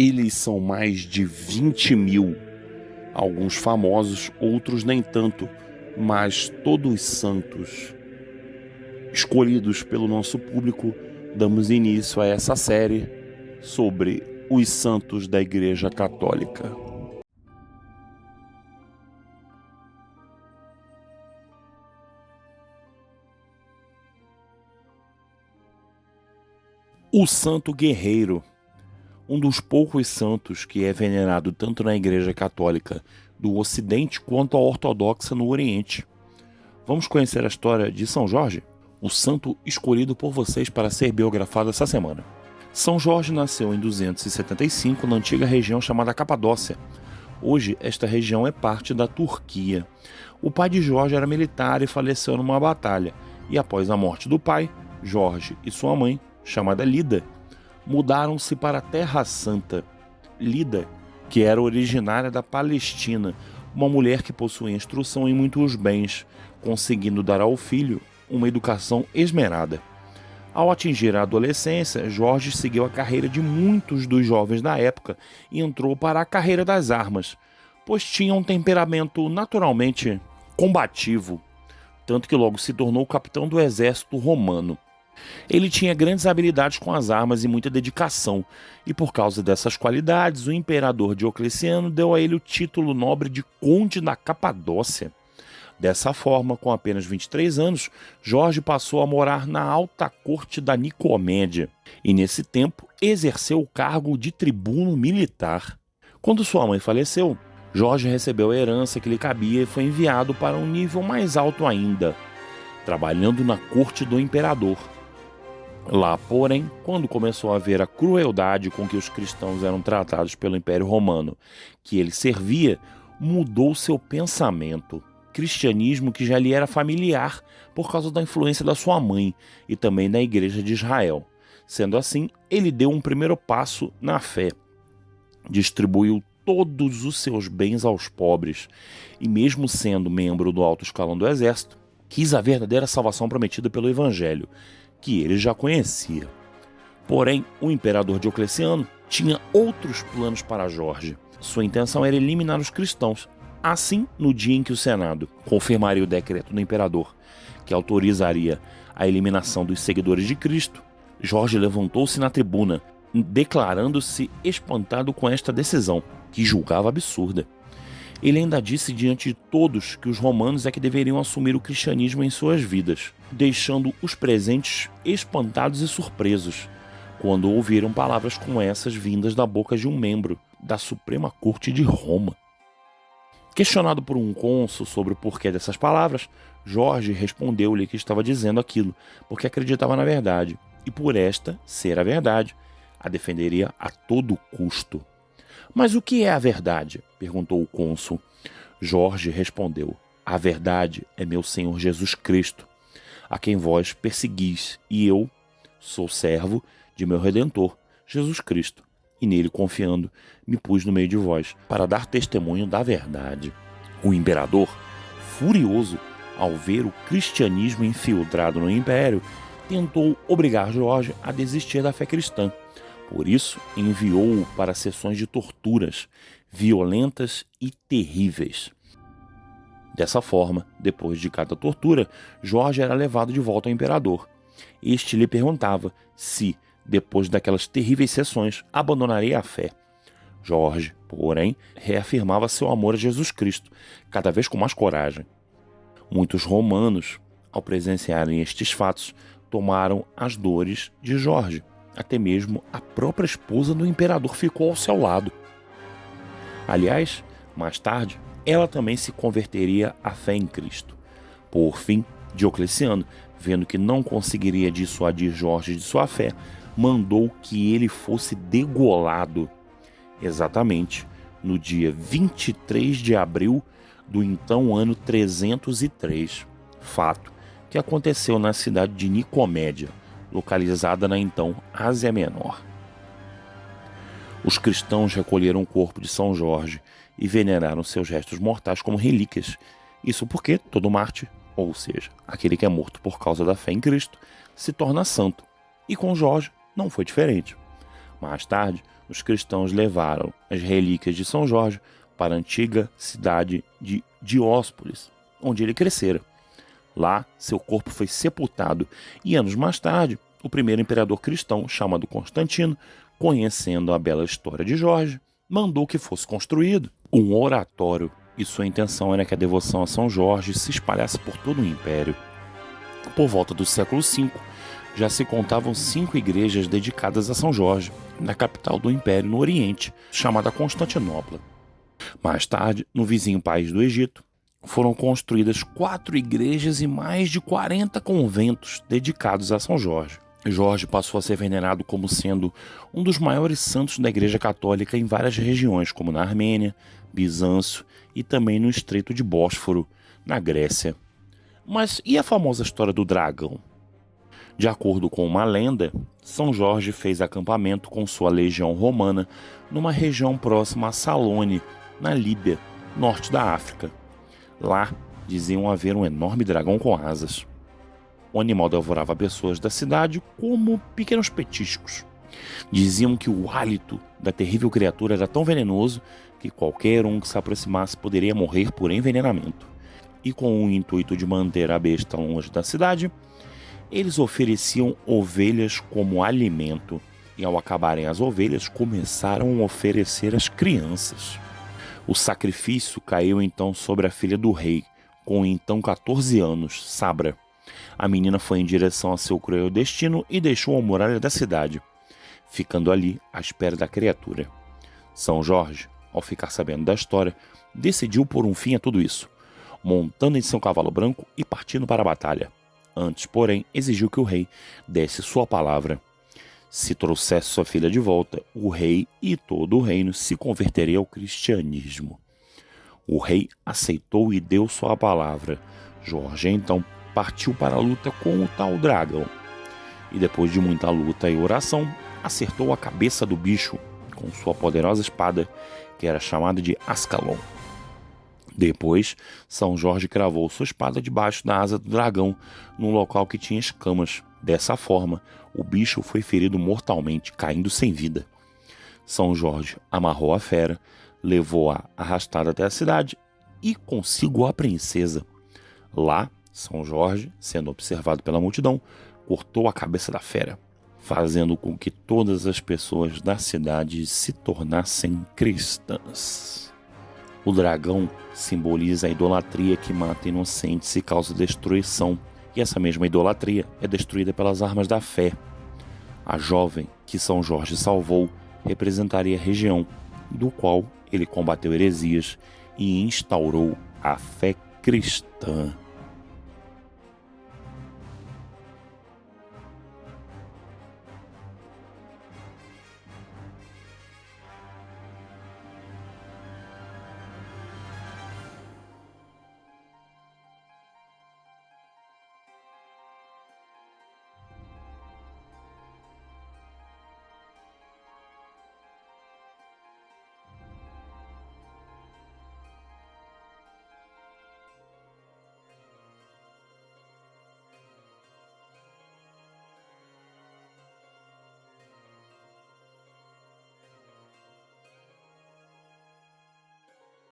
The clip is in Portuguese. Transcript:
Eles são mais de 20 mil, alguns famosos, outros nem tanto, mas todos santos. Escolhidos pelo nosso público, damos início a essa série sobre os santos da Igreja Católica. O Santo Guerreiro, um dos poucos santos que é venerado tanto na Igreja Católica do Ocidente quanto a Ortodoxa no Oriente. Vamos conhecer a história de São Jorge, o santo escolhido por vocês para ser biografado essa semana. São Jorge nasceu em 275 na antiga região chamada Capadócia. Hoje, esta região é parte da Turquia. O pai de Jorge era militar e faleceu numa batalha, e após a morte do pai, Jorge e sua mãe, chamada Lida, mudaram-se para a Terra Santa. Lida, que era originária da Palestina, uma mulher que possuía instrução em muitos bens, conseguindo dar ao filho uma educação esmerada. Ao atingir a adolescência, Jorge seguiu a carreira de muitos dos jovens da época e entrou para a carreira das armas, pois tinha um temperamento naturalmente combativo, tanto que logo se tornou capitão do exército romano. Ele tinha grandes habilidades com as armas e muita dedicação, e por causa dessas qualidades, o imperador Diocleciano deu a ele o título nobre de Conde da Capadócia. Dessa forma, com apenas 23 anos, Jorge passou a morar na alta corte da Nicomédia, e nesse tempo exerceu o cargo de tribuno militar. Quando sua mãe faleceu, Jorge recebeu a herança que lhe cabia e foi enviado para um nível mais alto ainda, trabalhando na corte do imperador. Lá, porém, quando começou a ver a crueldade com que os cristãos eram tratados pelo Império Romano, que ele servia, mudou seu pensamento. Cristianismo que já lhe era familiar por causa da influência da sua mãe e também da Igreja de Israel. Sendo assim, ele deu um primeiro passo na fé. Distribuiu todos os seus bens aos pobres e, mesmo sendo membro do alto escalão do exército, quis a verdadeira salvação prometida pelo Evangelho, que ele já conhecia. Porém, o imperador Diocleciano tinha outros planos para Jorge. Sua intenção era eliminar os cristãos. Assim, no dia em que o Senado confirmaria o decreto do imperador, que autorizaria a eliminação dos seguidores de Cristo, Jorge levantou-se na tribuna, declarando-se espantado com esta decisão, que julgava absurda. Ele ainda disse diante de todos que os romanos é que deveriam assumir o cristianismo em suas vidas, deixando os presentes espantados e surpresos, quando ouviram palavras como essas vindas da boca de um membro da Suprema Corte de Roma. Questionado por um cônsul sobre o porquê dessas palavras, Jorge respondeu-lhe que estava dizendo aquilo porque acreditava na verdade, e por esta ser a verdade, a defenderia a todo custo. Mas o que é a verdade? Perguntou o cônsul. Jorge respondeu: a verdade é meu Senhor Jesus Cristo, a quem vós perseguis, e eu sou servo de meu Redentor, Jesus Cristo, e nele confiando, me pus no meio de vós, para dar testemunho da verdade. O imperador, furioso ao ver o cristianismo infiltrado no império, tentou obrigar Jorge a desistir da fé cristã. Por isso, enviou-o para sessões de torturas, violentas e terríveis. Dessa forma, depois de cada tortura, Jorge era levado de volta ao imperador. Este lhe perguntava se, depois daquelas terríveis sessões, abandonaria a fé. Jorge, porém, reafirmava seu amor a Jesus Cristo, cada vez com mais coragem. Muitos romanos, ao presenciarem estes fatos, tomaram as dores de Jorge. Até mesmo a própria esposa do imperador ficou ao seu lado. Aliás, mais tarde, ela também se converteria à fé em Cristo. Por fim, Diocleciano, vendo que não conseguiria dissuadir Jorge de sua fé, mandou que ele fosse degolado, exatamente no dia 23 de abril do então ano 303, fato que aconteceu na cidade de Nicomédia, localizada na então Ásia Menor. Os cristãos recolheram o corpo de São Jorge e veneraram seus restos mortais como relíquias. Isso porque todo mártir, ou seja, aquele que é morto por causa da fé em Cristo, se torna santo. E com Jorge não foi diferente. Mais tarde, os cristãos levaram as relíquias de São Jorge para a antiga cidade de Dióspolis, onde ele crescera. Lá, seu corpo foi sepultado e, anos mais tarde, o primeiro imperador cristão, chamado Constantino, conhecendo a bela história de Jorge, mandou que fosse construído um oratório, e sua intenção era que a devoção a São Jorge se espalhasse por todo o império. Por volta do século V, já se contavam 5 igrejas dedicadas a São Jorge, na capital do império no Oriente, chamada Constantinopla. Mais tarde, no vizinho país do Egito, foram construídas 4 igrejas e mais de 40 conventos dedicados a São Jorge. Jorge passou a ser venerado como sendo um dos maiores santos da Igreja Católica em várias regiões, como na Armênia, Bizâncio e também no Estreito de Bósforo, na Grécia. Mas e a famosa história do dragão? De acordo com uma lenda, São Jorge fez acampamento com sua legião romana numa região próxima a Salone, na Líbia, norte da África. Lá, diziam haver um enorme dragão com asas. O animal devorava pessoas da cidade como pequenos petiscos. Diziam que o hálito da terrível criatura era tão venenoso que qualquer um que se aproximasse poderia morrer por envenenamento. E com o intuito de manter a besta longe da cidade, eles ofereciam ovelhas como alimento. E ao acabarem as ovelhas, começaram a oferecer as crianças. O sacrifício caiu então sobre a filha do rei, com então 14 anos, Sabra. A menina foi em direção a seu cruel destino e deixou a muralha da cidade, ficando ali à espera da criatura. São Jorge, ao ficar sabendo da história, decidiu pôr um fim a tudo isso, montando em seu cavalo branco e partindo para a batalha. Antes, porém, exigiu que o rei desse sua palavra. Se trouxesse sua filha de volta, o rei e todo o reino se converteria ao cristianismo. O rei aceitou e deu sua palavra. Jorge, então, partiu para a luta com o tal dragão. E depois de muita luta e oração, acertou a cabeça do bicho com sua poderosa espada, que era chamada de Ascalon. Depois, São Jorge cravou sua espada debaixo da asa do dragão, num local que tinha escamas. Dessa forma, o bicho foi ferido mortalmente, caindo sem vida. São Jorge amarrou a fera, levou-a arrastada até a cidade e consigo a princesa. Lá, São Jorge, sendo observado pela multidão, cortou a cabeça da fera, fazendo com que todas as pessoas da cidade se tornassem cristãs. O dragão simboliza a idolatria que mata inocentes e causa destruição, e essa mesma idolatria é destruída pelas armas da fé. A jovem que São Jorge salvou representaria a região do qual ele combateu heresias e instaurou a fé cristã.